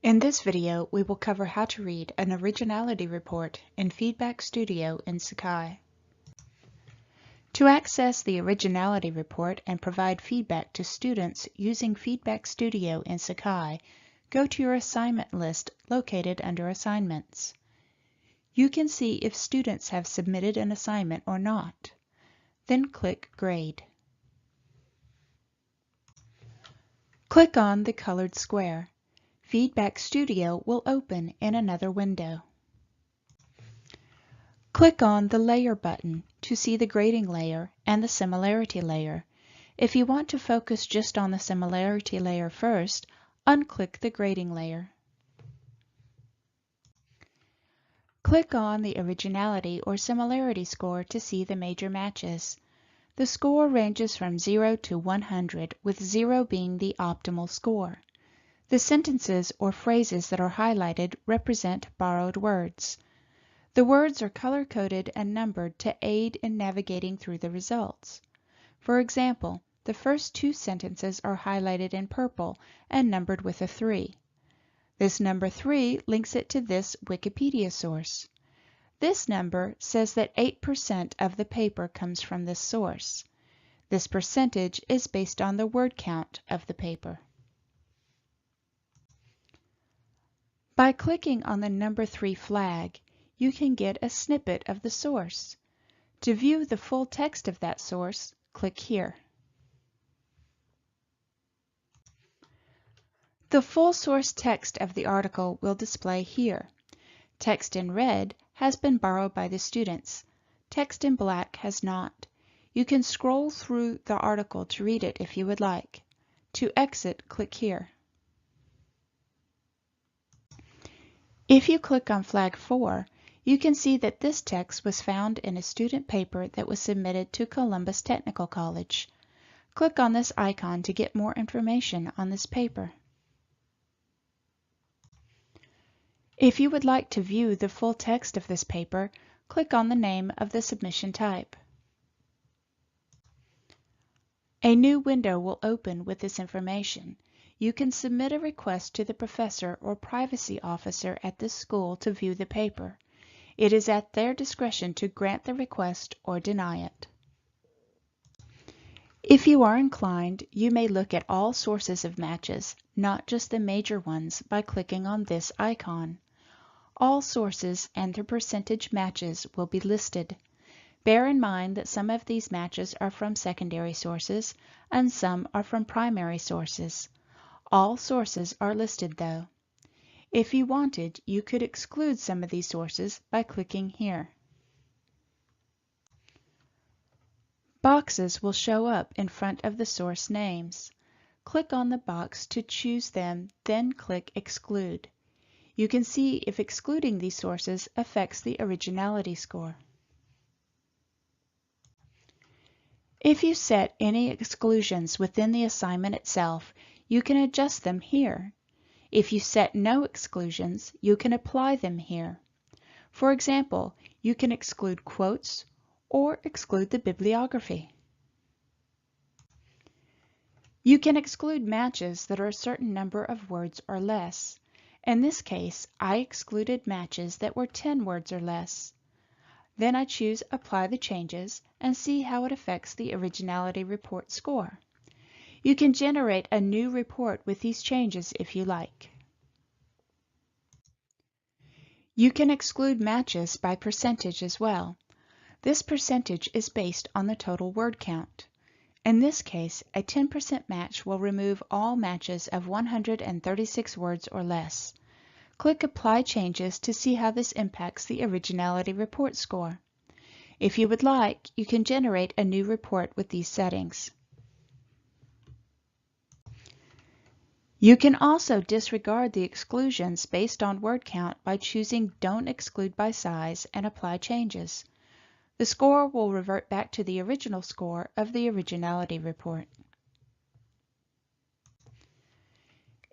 In this video, we will cover how to read an originality report in Feedback Studio in Sakai. To access the originality report and provide feedback to students using Feedback Studio in Sakai, go to your assignment list located under Assignments. You can see if students have submitted an assignment or not. Then click Grade. Click on the colored square. Feedback Studio will open in another window. Click on the Layer button to see the grading layer and the similarity layer. If you want to focus just on the similarity layer first, unclick the grading layer. Click on the originality or similarity score to see the major matches. The score ranges from 0 to 100, with 0 being the optimal score. The sentences or phrases that are highlighted represent borrowed words. The words are color-coded and numbered to aid in navigating through the results. For example, the first two sentences are highlighted in purple and numbered with a 3. This number 3 links it to this Wikipedia source. This number says that 8% of the paper comes from this source. This percentage is based on the word count of the paper. By clicking on the number 3 flag, you can get a snippet of the source. To view the full text of that source, click here. The full source text of the article will display here. Text in red has been borrowed by the students. Text in black has not. You can scroll through the article to read it if you would like. To exit, click here. If you click on flag 4, you can see that this text was found in a student paper that was submitted to Columbus Technical College. Click on this icon to get more information on this paper. If you would like to view the full text of this paper, click on the name of the submission type. A new window will open with this information. You can submit a request to the professor or privacy officer at this school to view the paper. It is at their discretion to grant the request or deny it. If you are inclined, you may look at all sources of matches, not just the major ones, by clicking on this icon. All sources and their percentage matches will be listed. Bear in mind that some of these matches are from secondary sources and some are from primary sources. All sources are listed though. If you wanted, you could exclude some of these sources by clicking here. Boxes will show up in front of the source names. Click on the box to choose them, then click Exclude. You can see if excluding these sources affects the originality score. If you set any exclusions within the assignment itself, you can adjust them here. If you set no exclusions, you can apply them here. For example, you can exclude quotes or exclude the bibliography. You can exclude matches that are a certain number of words or less. In this case, I excluded matches that were 10 words or less. Then I choose Apply the Changes and see how it affects the originality report score. You can generate a new report with these changes if you like. You can exclude matches by percentage as well. This percentage is based on the total word count. In this case, a 10% match will remove all matches of 136 words or less. Click Apply Changes to see how this impacts the originality report score. If you would like, you can generate a new report with these settings. You can also disregard the exclusions based on word count by choosing Don't Exclude by Size and Apply Changes. The score will revert back to the original score of the originality report.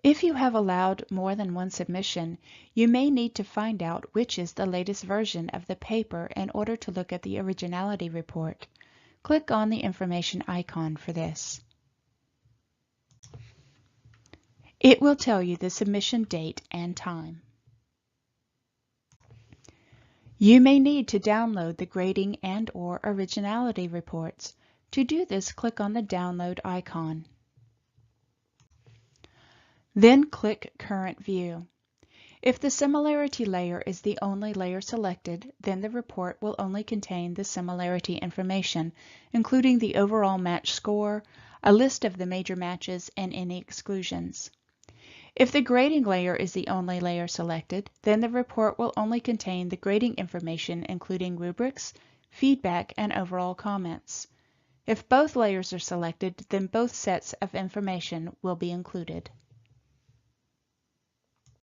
If you have allowed more than one submission, you may need to find out which is the latest version of the paper in order to look at the originality report. Click on the information icon for this. It will tell you the submission date and time. You may need to download the grading and/or originality reports. To do this, click on the download icon. Then click Current View. If the similarity layer is the only layer selected, then the report will only contain the similarity information, including the overall match score, a list of the major matches, and any exclusions. If the grading layer is the only layer selected, then the report will only contain the grading information, including rubrics, feedback, and overall comments. If both layers are selected, then both sets of information will be included.